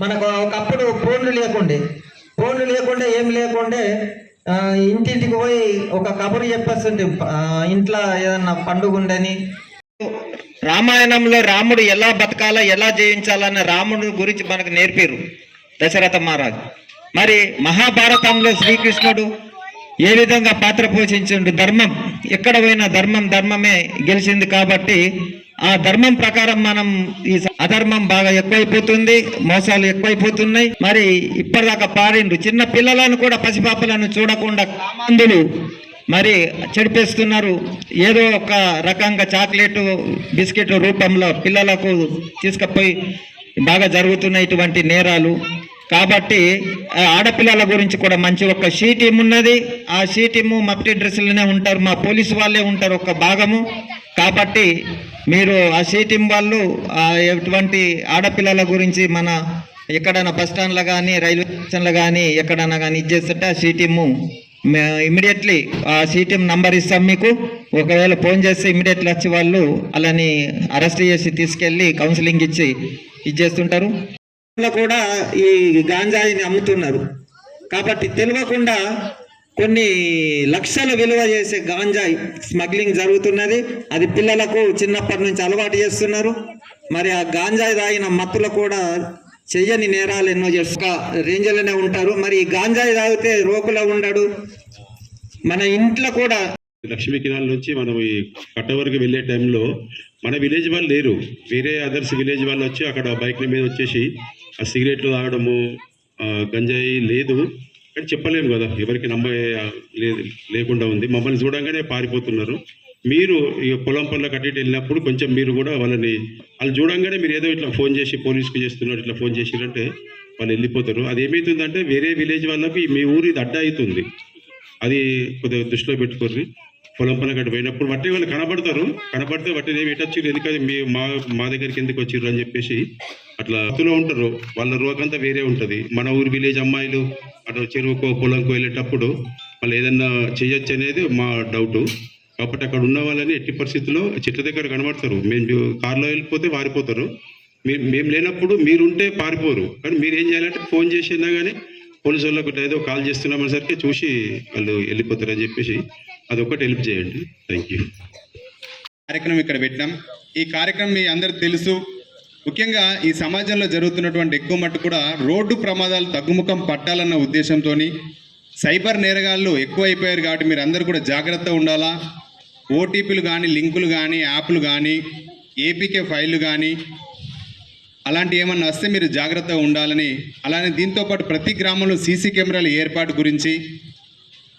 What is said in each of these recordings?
మనకు ఒకప్పుడు ఫోన్లు లేకుండే ఏం లేకుండే ఇంటింటికి పోయి ఒక కబురు చెప్పేస్తుంటే ఇంట్లో ఏదన్నా పండుగ ఉండని. రామాయణంలో రాముడు ఎలా బతకాలా ఎలా జయించాలన్న రాముడు గురించి మనకు నేర్పారు దశరథ మహారాజు. మరి మహాభారతంలో శ్రీకృష్ణుడు ఏ విధంగా పాత్ర పోషించిండు, ధర్మం ఎక్కడ పోయినా ధర్మమే గెలిచింది. కాబట్టి ఆ ధర్మం ప్రకారం మనం ఈ అధర్మం బాగా ఎక్కువైపోతుంది, మోసాలు ఎక్కువైపోతున్నాయి. మరి ఇప్పటిదాకా పాడిండు చిన్న పిల్లలను కూడా పసిపాపలను చూడకుండా కామాంధులు మరి చెడిపేస్తున్నారు. ఏదో ఒక రకంగా చాక్లెట్ బిస్కెట్ రూపంలో పిల్లలకు తీసుకుపోయి బాగా జరుగుతున్నాయి ఇటువంటి నేరాలు. కాబట్టి ఆడపిల్లల గురించి కూడా మంచి ఒక షీ టీమ్ ఉన్నది. ఆ షీ టీము మఫ్టీ డ్రెస్సులనే ఉంటారు, మా పోలీసు వాళ్ళే ఉంటారు ఒక భాగము. కాబట్టి మీరు ఆ షీ టీం వాళ్ళు ఎటువంటి ఆడపిల్లల గురించి మన ఎక్కడైనా బస్ స్టాండ్లో కానీ రైల్వే స్టేషన్లో కానీ ఎక్కడైనా కానీ ఇచ్చేస్తుంటే ఆ షీ టీము ఇమీడియట్లీ ఆ షీ టీం నంబర్ ఇస్తాం మీకు. ఒకవేళ ఫోన్ చేస్తే ఇమీడియట్లీ వచ్చి వాళ్ళు అలాని అరెస్ట్ చేసి తీసుకెళ్ళి కౌన్సిలింగ్ ఇచ్చి ఇచ్చేస్తుంటారు. కూడా ఈ గాంజాయిని అమ్ముతున్నారు. కాబట్టి తెలియకుండా కొన్ని లక్షల విలువ చేసే గాంజాయి స్మగ్లింగ్ జరుగుతున్నది. అది పిల్లలకు చిన్నప్పటి నుంచి అలవాటు చేస్తున్నారు. మరి ఆ గాంజాయి తాగిన మత్తులు కూడా చెయ్యని నేరాలు ఎన్నో చేస్తా రేంజ్లోనే ఉంటారు. మరి ఈ గాంజాయి తాగితే రోకులో ఉండడు. మన ఇంట్లో కూడా లక్ష్మీ కినాల్ నుంచి మనం ఈ కట్ట వరకు వెళ్ళే టైంలో మన విలేజ్ వాళ్ళు లేరు, వేరే అదర్స్ విలేజ్ వాళ్ళు వచ్చి అక్కడ బైక్ల మీద వచ్చేసి ఆ సిగరెట్లు తాగడము, గంజాయి లేదు కానీ చెప్పలేము కదా, ఎవరికి లేకుండా ఉంది. మమ్మల్ని చూడంగానే పారిపోతున్నారు. మీరు ఇక పొలం పనులకు అటు ఇటు వెళ్ళినప్పుడు కొంచెం మీరు కూడా వాళ్ళు చూడంగానే మీరు ఏదో ఇట్లా ఫోన్ చేసి పోలీసుకు చేస్తున్నారు, ఇట్లా ఫోన్ చేసిరంటే వాళ్ళు వెళ్ళిపోతారు. అది ఏమవుతుందంటే వేరే విలేజ్ వాళ్ళకి మీ ఊరు ఇది అడ్డా అవుతుంది. అది కొద్దిగా దృష్టిలో పెట్టుకోర్రి. పొలం పనులకు అటు పోయినప్పుడు బట్టి వాళ్ళు కనబడితే బట్టి ఏమి ఎటొచ్చారు, ఎందుకని మా దగ్గరికి ఎందుకు వచ్చిర్రు అని చెప్పేసి అట్లా అతులో ఉంటారు. వాళ్ళ రోగంతా వేరే ఉంటుంది. మన ఊరు విలేజ్ అమ్మాయిలు అటు చెరువుకో పొలంకో వెళ్ళేటప్పుడు వాళ్ళు ఏదన్నా చేయొచ్చు అనేది మా డౌటు. కాబట్టి అక్కడ ఉన్న వాళ్ళని ఎట్టి పరిస్థితుల్లో చెట్ల దగ్గర కనబడతారు. మేము కార్లో వెళ్ళిపోతే పారిపోతారు. మేము లేనప్పుడు మీరుంటే పారిపోరు. కానీ మీరు ఏం చేయాలంటే ఫోన్ చేసినా కానీ పోలీసు వాళ్ళకు ఏదో కాల్ చేస్తున్నామనేసరికి చూసి వాళ్ళు వెళ్ళిపోతారని చెప్పేసి అదొకటి హెల్ప్ చేయండి. Thank you. కార్యక్రమం ఇక్కడ పెట్టినాం. ఈ కార్యక్రమం మీ అందరికి తెలుసు. ముఖ్యంగా ఈ సమాజంలో జరుగుతున్నటువంటి ఎక్కువ మట్టు కూడా రోడ్డు ప్రమాదాలు తగ్గుముఖం పట్టాలన్న ఉద్దేశంతో సైబర్ నేరగాళ్ళు ఎక్కువ అయిపోయారు. కాబట్టి మీరు అందరూ కూడా జాగ్రత్తగా ఉండాలా. ఓటీపీలు కానీ లింకులు కానీ యాప్లు కానీ ఏపీకే ఫైళ్ళు కానీ అలాంటి ఏమన్నా వస్తే మీరు జాగ్రత్తగా ఉండాలని, అలానే దీంతోపాటు ప్రతి గ్రామంలో సీసీ కెమెరాల ఏర్పాటు గురించి,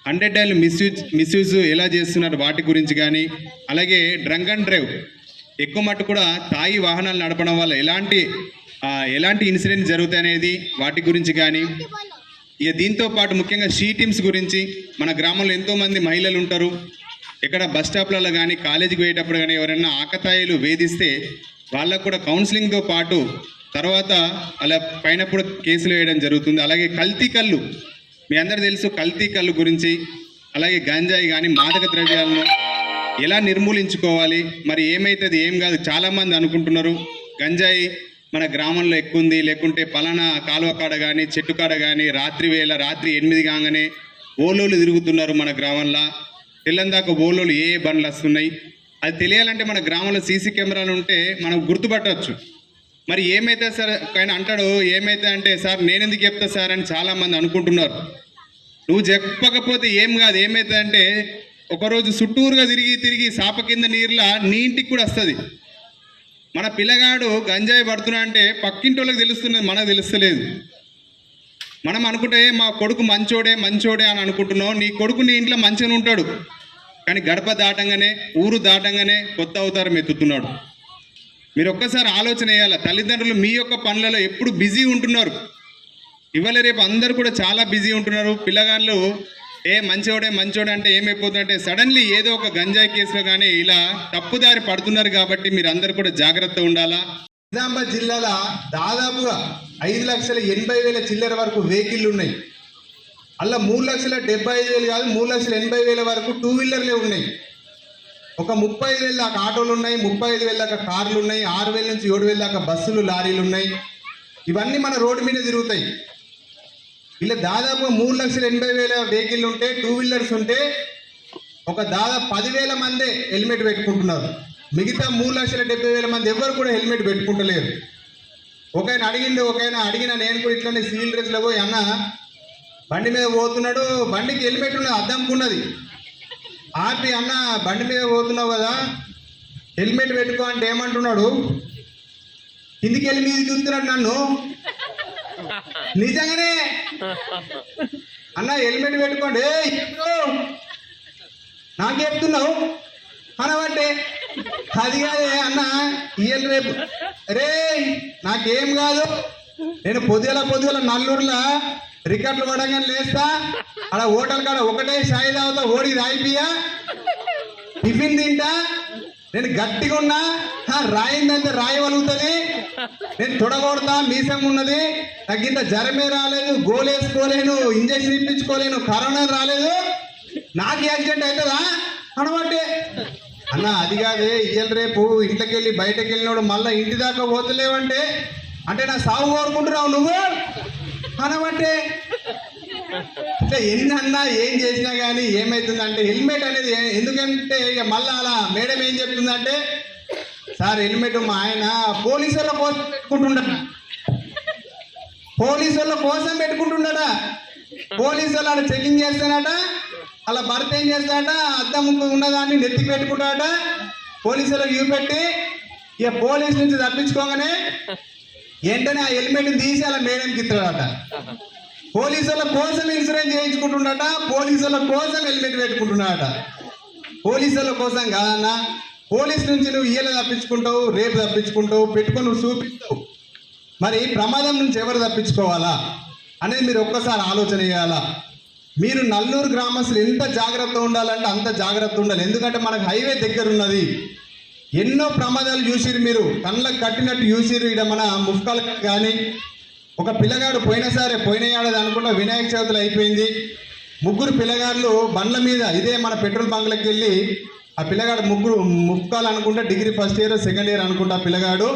100 డైల్ మిస్యూజ్ ఎలా చేస్తున్నారు వాటి గురించి కానీ, అలాగే డ్రంక్ అండ్ డ్రైవ్ ఎక్కువ మట్టు కూడా తాగి వాహనాలు నడపడం వల్ల ఎలాంటి ఇన్సిడెంట్ జరుగుతాయనేది వాటి గురించి కానీ, ఇక దీంతోపాటు ముఖ్యంగా షీ టీమ్స్ గురించి. మన గ్రామంలో ఎంతోమంది మహిళలు ఉంటారు. ఎక్కడ బస్ స్టాప్లలో కానీ కాలేజీకి పోయేటప్పుడు కానీ ఎవరైనా ఆకతాయిలు వేధిస్తే వాళ్ళకు కూడా కౌన్సిలింగ్తో పాటు తర్వాత అలా పైన కూడా కేసులు వేయడం జరుగుతుంది. అలాగే కల్తీ కళ్ళు, మీ అందరూ తెలుసు కల్తీ కళ్ళు గురించి, అలాగే గంజాయి కానీ మాదక ద్రవ్యాలను ఎలా నిర్మూలించుకోవాలి. మరి ఏమైతుంది ఏం కాదు, చాలామంది అనుకుంటున్నారు గంజాయి మన గ్రామంలో ఎక్కువ ఉంది, లేకుంటే పలానా కాలువ కాడ కానీ చెట్టు కాడ కానీ రాత్రి 8 కాగానే ఓలోలు తిరుగుతున్నారు మన గ్రామంలో. తెల్లందాక ఓలోలు ఏ బండ్లు వస్తున్నాయి అది తెలియాలంటే మన గ్రామంలో సీసీ కెమెరాలు ఉంటే మనం గుర్తుపట్టవచ్చు. మరి ఏమైతే సార్ ఆయన అంటాడు, ఏమైతే అంటే సార్ నేను ఎందుకు చెప్తా సార్ అని చాలామంది అనుకుంటున్నారు. నువ్వు చెప్పకపోతే ఏం కాదు, ఏమైతే అంటే ఒకరోజు చుట్టూరుగా తిరిగి సాప కింద నీరులా నీ ఇంటికి కూడా వస్తుంది. మన పిల్లగాడు గంజాయి పడుతున్నా అంటే పక్కింటి వాళ్ళకి తెలుస్తున్నది, మనకు తెలుస్తలేదు. మనం అనుకుంటే మా కొడుకు మంచోడే అని అనుకుంటున్నావు. నీ కొడుకు నీ ఇంట్లో మంచిగానే ఉంటాడు, కానీ గడప దాటంగానే ఊరు దాటంగానే కొత్త అవతారం ఎత్తుతున్నాడు. మీరు ఒక్కసారి ఆలోచన చేయాలి. తల్లిదండ్రులు మీ యొక్క పనులలో ఎప్పుడు బిజీ ఉంటున్నారు. ఇవాళ రేపు అందరూ కూడా చాలా బిజీ ఉంటున్నారు. పిల్లగాళ్ళు మంచోడే అంటే ఏమైపోతుందంటే సడన్లీ ఏదో ఒక గంజాయి కేసులో కానీ ఇలా తప్పుదారి పడుతున్నారు. కాబట్టి మీరు అందరు కూడా జాగ్రత్తగా ఉండాలా. నిజామాబాద్ జిల్లాలో దాదాపుగా 5,80,000 చిల్లర వరకు వెహికల్ ఉన్నాయి. అలా 3,75,000 కాదు 3,80,000 వరకు 2 వీలర్లే ఉన్నాయి. ఒక 35,000 దాకా ఆటోలు ఉన్నాయి, 35,000 దాకా కార్లు ఉన్నాయి, 6,000 నుంచి 7,000 దాకా బస్సులు లారీలు ఉన్నాయి. ఇవన్నీ మన రోడ్డు మీద తిరుగుతాయి. ఇలా దాదాపు 3,80,000 వెహికల్ ఉంటే, 2 వీలర్స్ ఉంటే ఒక దాదాపు 10,000 మందే హెల్మెట్ పెట్టుకుంటున్నారు. మిగతా 3,70,000 మంది ఎవరు కూడా హెల్మెట్ పెట్టుకుంటలేరు. ఒకైనా అడిగిన నేను కూడా ఇట్లనే సివిల్ డ్రెస్లో పోయి, అన్న బండి మీద పోతున్నాడు, బండికి హెల్మెట్ ఉన్నది, అద్దంకున్నది, ఆపి అన్న బండి మీద పోతున్నావు కదా హెల్మెట్ పెట్టుకో అంటే ఏమంటున్నాడు, కిందికి వెళ్ళి మీది చూస్తున్నాడు నన్ను. నిజంగానే అన్న హెల్మెట్ పెట్టుకోండి, నాకు చెప్తున్నావు అనబట్టే. అది కాదే అన్న ఇయ్యాలి రేపు, రే నాకేం కాదు, నేను పొద్దుగల నల్లూరులో రికార్డులు పడగానే లేస్తా, అలా హోటల్ కాడ ఒకటే షాయి తాగుతా, ఓడి రాయిపియా, టిఫిన్ తింటా, నేను గట్టిగా ఉన్నా, రాయిందంటే రాయగలుగుతుంది, నేను తొడగొడతా, మీసం ఉన్నది, నాకు ఇంత జ్వరమే రాలేదు, గోలేసుకోలేను, ఇంజక్షన్ ఇప్పించుకోలేను, కరోనా రాలేదు, నాకు యాక్సిడెంట్ అవుతుందా అనబట్టే. అన్న అది కాదే ఇయ్యాలి రేపు ఇంట్లోకి వెళ్ళి బయటకు వెళ్ళినోడు మళ్ళీ ఇంటి దాకా పోతలేవంటే అంటే నా సాగు కోరుకుంటున్నావు నువ్వు అనబట్టే. అంటే ఎన్ని అన్నా ఏం చేసినా కానీ ఏమవుతుందంటే హెల్మెట్ అనేది ఎందుకంటే ఇక మళ్ళీ అలా మేడం ఏం చెప్తుందంటే, సార్ హెల్మెట్ మా ఆయన పోలీసుల కోసం పెట్టుకుంటుండట, పోలీసుల కోసం పెట్టుకుంటుండట, పోలీసు వాళ్ళు చెకింగ్ చేస్తానట, అలా భర్త ఏం చేస్తాడట, అద్దం ఉన్నదాన్ని నెత్తికి పెట్టుకుంటాడట, పోలీసులకు చూపెట్టి ఇక పోలీసు నుంచి తప్పించుకోగానే వెంటనే ఆ హెల్మెట్ని తీసి అలా మేడంకి ఇస్తాడట. పోలీసుల కోసం ఇన్సూరెన్స్ చేయించుకుంటున్నట, పోలీసుల కోసం హెల్మెట్ పెట్టుకుంటున్నాడట. పోలీసుల కోసం కాదన్నా, పోలీసు నుంచి నువ్వు ఇయ్యలు తప్పించుకుంటావు, రేపు తప్పించుకుంటావు, పెట్టుకొని నువ్వు చూపిస్తావు, మరి ప్రమాదం నుంచి ఎవరు తప్పించుకోవాలా అనేది మీరు ఒక్కసారి ఆలోచన చేయాలా. మీరు నల్లూరు గ్రామస్తులు ఎంత జాగ్రత్త ఉండాలంటే అంత జాగ్రత్త ఉండాలి. ఎందుకంటే మనకు హైవే దగ్గర ఉన్నది, ఎన్నో ప్రమాదాలు చూసిరు, మీరు కళ్ళకు కట్టినట్టు చూసిరు. ఇక్కడ మన ముఫ్కాలకు కానీ ఒక పిల్లగాడు పోయిన ఏడాది అనుకుంటా వినాయక చవితిలో అయిపోయింది, 3 పిల్లగాళ్ళు బండ్ల మీద ఇదే మన పెట్రోల్ బంక్లకు వెళ్ళి, ఆ పిల్లగాడు ముఫ్కాలు అనుకుంటా degree first year second year అనుకుంటా ఆ పిల్లగాడు,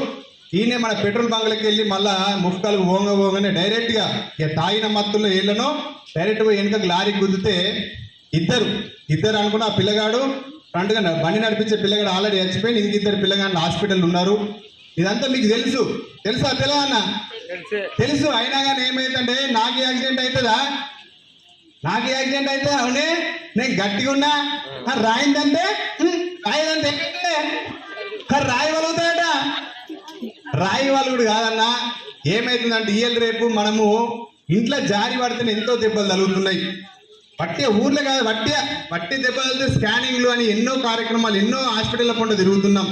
ఈయనే మన పెట్రోల్ బంక్లకు వెళ్ళి మళ్ళా ముఫ్కాలకు పోగానే డైరెక్ట్గా ఇక తాగిన మత్తుల్లో ఏళ్ళనో డైరెక్ట్గా వెనుకకు లారీకి గుద్దితే ఇద్దరు అనుకున్న ఆ పిల్లగాడు ఫ్రంట్గా బండి నడిపించే పిల్లగాడు ఆల్రెడీ చచ్చిపోయి, ఇంక 2 పిల్లగాళ్ళు హాస్పిటల్ ఉన్నారు. ఇదంతా మీకు తెలుసా పిల్లగాన్న తెలుసు. అయినా కానీ ఏమైందంటే నాకు యాక్సిడెంట్ అవుతుందా, నాకు యాక్సిడెంట్ అయితే అవునే నేను గట్టిగా ఉన్నా, రాయిందంటే రాయదంటే రాయగలుగుతాడట, రాయగలుగుడు కాదన్నా. ఏమవుతుందంటే ఇయ్యాలి రేపు మనము ఇంట్లో జారి పడితేనే ఎంతో దెబ్బలు తగులుతున్నాయి. ఊర్లో కాదు, వట్టి దెబ్బలు తగిలితే స్కానింగ్లు అని ఎన్నో కార్యక్రమాలు, ఎన్నో హాస్పిటల్ల పండు తిరుగుతున్నాం.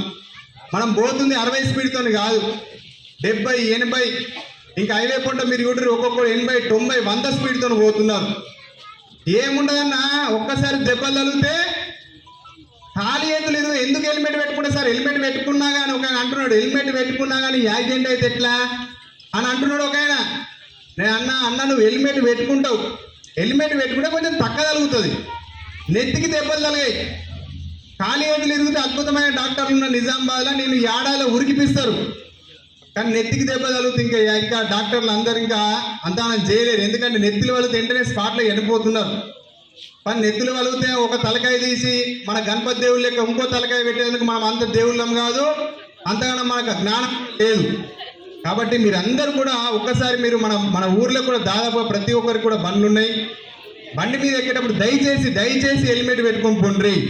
మనం పోతుంది 60 స్పీడ్తో కాదు, 70, 80, ఇంకా హైవే పంట మీరు చూడరు ఒక్కొక్కరు 80, 90, 100 స్పీడ్తో పోతున్నారు. ఏముండదన్నా, ఒక్కసారి దెబ్బలు తగిలితే ఖాళీ లేదు. ఎందుకు హెల్మెట్ పెట్టుకుంటే, సార్ హెల్మెట్ పెట్టుకున్నా కానీ ఒక అంటున్నాడు, హెల్మెట్ పెట్టుకున్నా కానీ యాక్సిడెంట్ అయితే ఎట్లా అని అంటున్నాడు ఒక ఆయన. నేను అన్న నువ్వు హెల్మెట్ పెట్టుకుంటావు, హెల్మెట్ పెట్టుకుంటే కొంచెం తక్కువ తగులుతుంది, నెత్తికి దెబ్బలు తగిలాయి. ఖాళీ చేతులు ఇరిగితే అద్భుతమైన డాక్టర్లు ఉన్న నిజామాబాద్లో నేను ఏడాదిలో ఉరికిపిస్తారు, కానీ నెత్తికి దెబ్బ తగులుతుంది. ఇంకా డాక్టర్లు అందరు ఇంకా అంతా చేయలేరు, ఎందుకంటే నెత్తిలు వలితే వెంటనే స్పాట్లో చనిపోతున్నారు. కానీ నెత్తులు వలిగితే ఒక తలకాయ తీసి మన గణపతి దేవుళ్ళ లెక్క ఇంకో తలకాయ పెట్టేందుకు మనం అంత దేవుళ్ళం కాదు, అంతగానో మనకు జ్ఞానం లేదు. కాబట్టి మీరందరూ కూడా ఒక్కసారి మీరు మన ఊర్లో కూడా దాదాపు ప్రతి ఒక్కరికి కూడా బండ్లు ఉన్నాయి, బండి మీద ఎక్కేటప్పుడు దయచేసి హెల్మెట్ పెట్టుకొని పోండి.